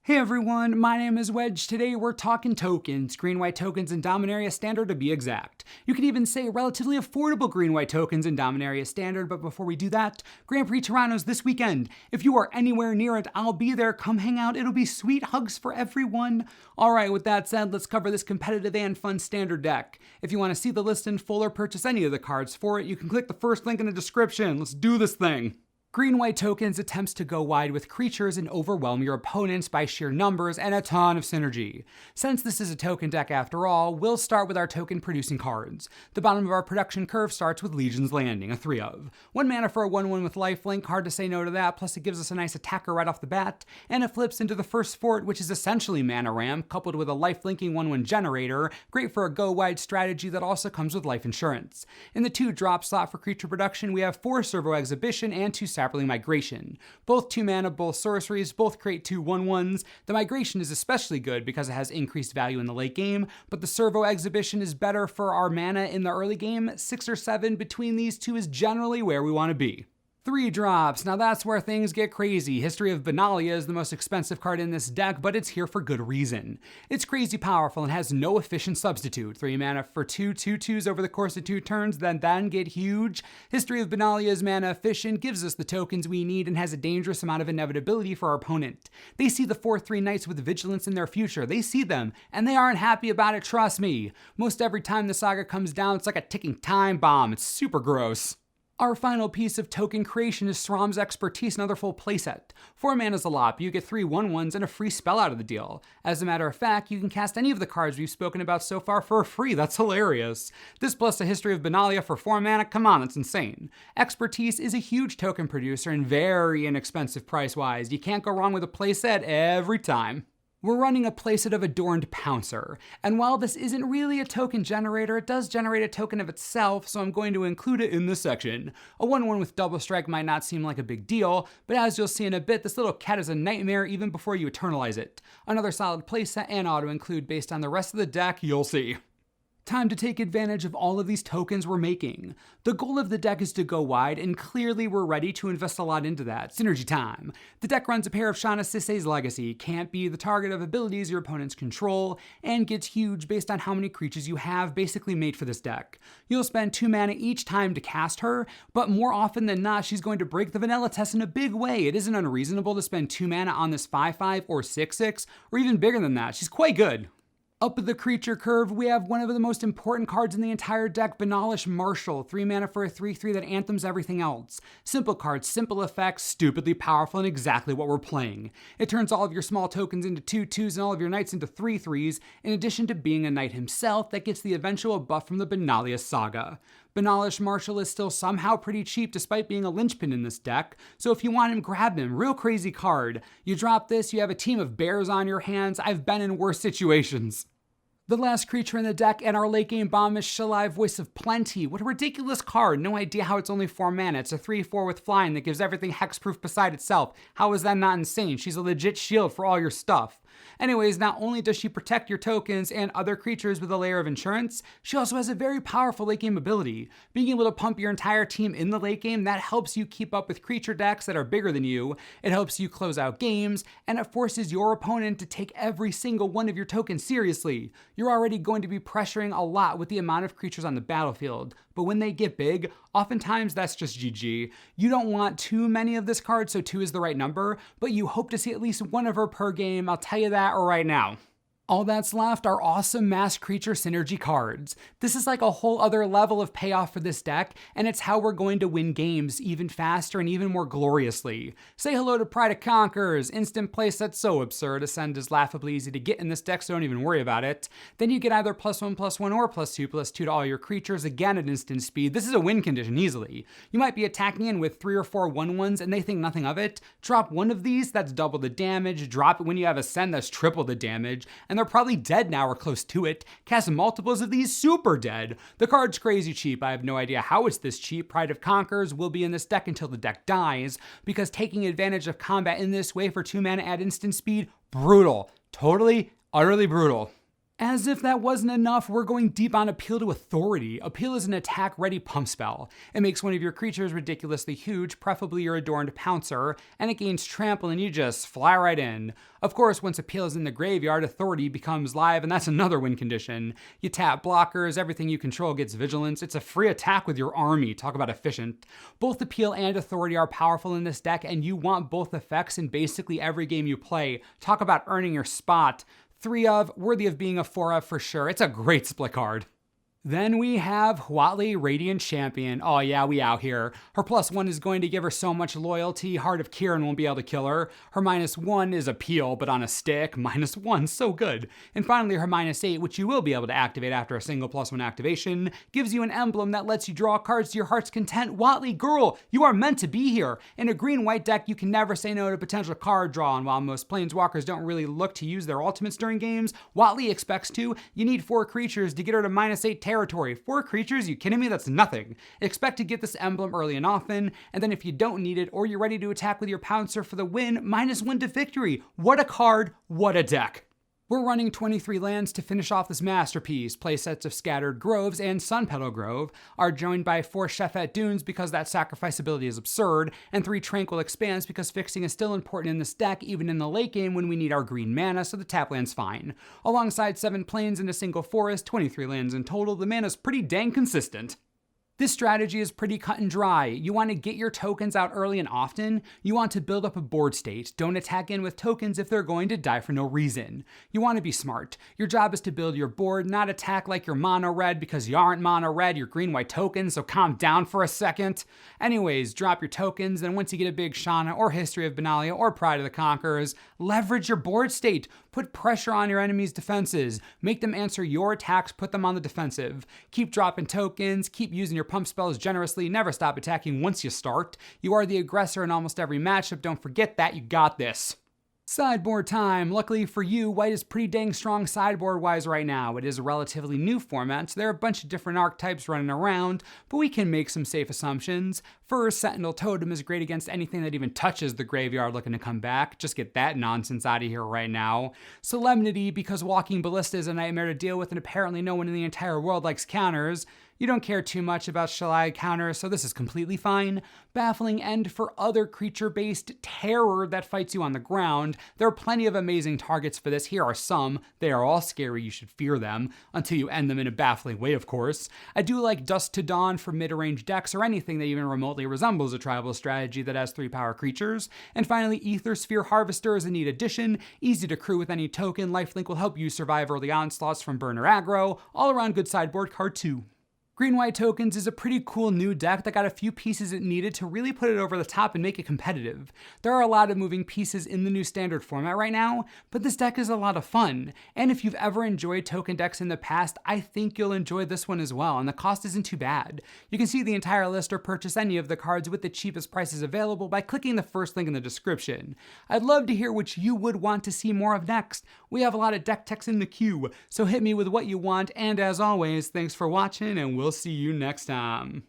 Hey everyone, my name is Wedge. Today we're talking tokens, green-white tokens in Dominaria Standard to be exact. You could even say relatively affordable green-white tokens in Dominaria Standard, but before we do that, Grand Prix Toronto's this weekend. If you are anywhere near it, I'll be there. Come hang out. It'll be sweet. Hugs for everyone. Alright, with that said, let's cover this competitive and fun Standard deck. If you want to see the list in full or purchase any of the cards for it, you can click the first link in the description. Let's do this thing. Green-white tokens attempts to go wide with creatures and overwhelm your opponents by sheer numbers and a ton of synergy. Since this is a token deck after all, we'll start with our token-producing cards. The bottom of our production curve starts with Legion's Landing, a 3-of. 1 mana for a 1/1 with lifelink, hard to say no to that, plus it gives us a nice attacker right off the bat, and it flips into the first fort, which is essentially mana ramp, coupled with a life-linking 1/1 generator, great for a go-wide strategy that also comes with life insurance. In the 2-drop slot for creature production, we have 4 Servo Exhibition and 2 Sapperling Migration. Both 2 mana, both sorceries, both create 2 1/1s. The Migration is especially good because it has increased value in the late game, but the Servo Exhibition is better for our mana in the early game. 6 or 7 between these two is generally where we want to be. 3 drops, now that's where things get crazy. History of Benalia is the most expensive card in this deck, but it's here for good reason. It's crazy powerful and has no efficient substitute. 3 mana for 2 2/2s over the course of 2 turns, then get huge. History of Benalia is mana efficient, gives us the tokens we need, and has a dangerous amount of inevitability for our opponent. They see the 4/3 knights with vigilance in their future. They see them, and they aren't happy about it, trust me. Most every time the saga comes down, it's like a ticking time bomb. It's super gross. Our final piece of token creation is Sram's Expertise, another full playset. 4 mana's a lot, but you get 3 1/1s and a free spell out of the deal. As a matter of fact, you can cast any of the cards we've spoken about so far for free. That's hilarious. This plus the History of Benalia for 4 mana, come on, that's insane. Expertise is a huge token producer and very inexpensive price-wise. You can't go wrong with a playset every time. We're running a playset of Adorned Pouncer, and while this isn't really a token generator, it does generate a token of itself, so I'm going to include it in this section. A 1/1 with double strike might not seem like a big deal, but as you'll see in a bit, this little cat is a nightmare even before you eternalize it. Another solid playset and auto-include based on the rest of the deck, you'll see. Time to take advantage of all of these tokens we're making. The goal of the deck is to go wide, and clearly we're ready to invest a lot into that. Synergy time. The deck runs a pair of Shauna Sisei's Legacy, can't be the target of abilities your opponents control, and gets huge based on how many creatures you have, basically made for this deck. You'll spend 2 mana each time to cast her, but more often than not, she's going to break the vanilla test in a big way. It isn't unreasonable to spend 2 mana on this 5/5 or 6/6, or even bigger than that. She's quite good. Up the creature curve, we have one of the most important cards in the entire deck, Benalia Marshal. 3 mana for a 3/3 that anthems everything else. Simple cards, simple effects, stupidly powerful, and exactly what we're playing. It turns all of your small tokens into 2/2s and all of your knights into 3/3s, in addition to being a knight himself that gets the eventual buff from the Benalia saga. Benalia Marshal is still somehow pretty cheap despite being a linchpin in this deck, so if you want him, grab him. Real crazy card. You drop this, you have a team of bears on your hands. I've been in worse situations. The last creature in the deck and our late game bomb is Shalai, Voice of Plenty. What a ridiculous card. No idea how it's only 4 mana. It's a 3/4 with flying that gives everything hexproof beside itself. How is that not insane? She's a legit shield for all your stuff. Anyways, not only does she protect your tokens and other creatures with a layer of insurance, she also has a very powerful late game ability. Being able to pump your entire team in the late game, that helps you keep up with creature decks that are bigger than you, it helps you close out games, and it forces your opponent to take every single one of your tokens seriously. You're already going to be pressuring a lot with the amount of creatures on the battlefield, but when they get big, oftentimes that's just GG. You don't want too many of this card, so 2 is the right number, but you hope to see at least one of her per game, I'll tell you that right now. All that's left are awesome mass creature synergy cards. This is like a whole other level of payoff for this deck, and it's how we're going to win games even faster and even more gloriously. Say hello to Pride of Conquerors, instant playset so absurd, Ascend is laughably easy to get in this deck, so don't even worry about it. Then you get either +1/+1 or +2/2 to all your creatures, again at instant speed. This is a win condition easily. You might be attacking in with 3 or 4 1/1s and they think nothing of it. Drop one of these, that's double the damage. Drop it when you have Ascend, that's triple the damage. And they're probably dead now or close to it. Cast multiples of these, super dead. The card's crazy cheap. I have no idea how it's this cheap. Pride of Conquerors will be in this deck until the deck dies, because taking advantage of combat in this way for 2 mana at instant speed, brutal. Totally, utterly brutal. As if that wasn't enough, we're going deep on Appeal to Authority. Appeal is an attack-ready pump spell. It makes one of your creatures ridiculously huge, preferably your Adorned Pouncer, and it gains Trample and you just fly right in. Of course, once Appeal is in the graveyard, Authority becomes live, and that's another win condition. You tap blockers, everything you control gets Vigilance. It's a free attack with your army. Talk about efficient. Both Appeal and Authority are powerful in this deck, and you want both effects in basically every game you play. Talk about earning your spot. 3 of, worthy of being a 4 of for sure. It's a great split card. Then we have Huatli, Radiant Champion. Oh yeah, we out here. Her +1 is going to give her so much loyalty, Heart of Kiran won't be able to kill her. Her -1 is Appeal, but on a stick. -1, so good. And finally her -8, which you will be able to activate after a single +1 activation, gives you an emblem that lets you draw cards to your heart's content. Huatli, girl, you are meant to be here. In a green-white deck, you can never say no to potential card draw, and while most planeswalkers don't really look to use their ultimates during games, Huatli expects to. You need 4 creatures to get her to -8 territory. 4 creatures? You kidding me? That's nothing. Expect to get this emblem early and often, and then if you don't need it or you're ready to attack with your Pouncer for the win, -1 to victory. What a card, what a deck. We're running 23 lands to finish off this masterpiece. Playsets of Scattered Groves and Sunpetal Grove are joined by 4 Shefet Dunes because that sacrifice ability is absurd, and 3 Tranquil Expanse because fixing is still important in this deck even in the late game when we need our green mana, so the tap land's fine. Alongside 7 plains and a single forest, 23 lands in total, the mana's pretty dang consistent. This strategy is pretty cut and dry. You want to get your tokens out early and often. You want to build up a board state. Don't attack in with tokens if they're going to die for no reason. You want to be smart. Your job is to build your board, not attack like you're mono red because you aren't mono red, you're green white tokens, so calm down for a second. Anyways, drop your tokens, and once you get a big Shana or History of Benalia or Pride of the Conquerors, leverage your board state. Put pressure on your enemy's defenses. Make them answer your attacks, put them on the defensive. Keep dropping tokens, keep using your pump spells generously, never stop attacking once you start. You are the aggressor in almost every matchup, don't forget that, you got this. Sideboard time. Luckily for you, white is pretty dang strong sideboard-wise right now. It is a relatively new format, so there are a bunch of different archetypes running around, but we can make some safe assumptions. First, Sentinel Totem is great against anything that even touches the graveyard looking to come back. Just get that nonsense out of here right now. Solemnity, because Walking Ballista is a nightmare to deal with, and apparently no one in the entire world likes counters. You don't care too much about Shalai counters, so this is completely fine. Baffling End for other creature-based terror that fights you on the ground. There are plenty of amazing targets for this. Here are some. They are all scary, you should fear them, until you end them in a baffling way, of course. I do like Dusk to Dawn for mid-range decks, or anything that even remotely resembles a tribal strategy that has 3-power creatures. And finally, Ether Sphere Harvester is a neat addition. Easy to crew with any token. Lifelink will help you survive early onslaughts from burner aggro. All around good sideboard card too. Green-White Tokens is a pretty cool new deck that got a few pieces it needed to really put it over the top and make it competitive. There are a lot of moving pieces in the new standard format right now, but this deck is a lot of fun. And if you've ever enjoyed token decks in the past, I think you'll enjoy this one as well, and the cost isn't too bad. You can see the entire list or purchase any of the cards with the cheapest prices available by clicking the first link in the description. I'd love to hear what you would want to see more of next. We have a lot of deck techs in the queue, so hit me with what you want, and as always, thanks for watching, and we'll see you next time.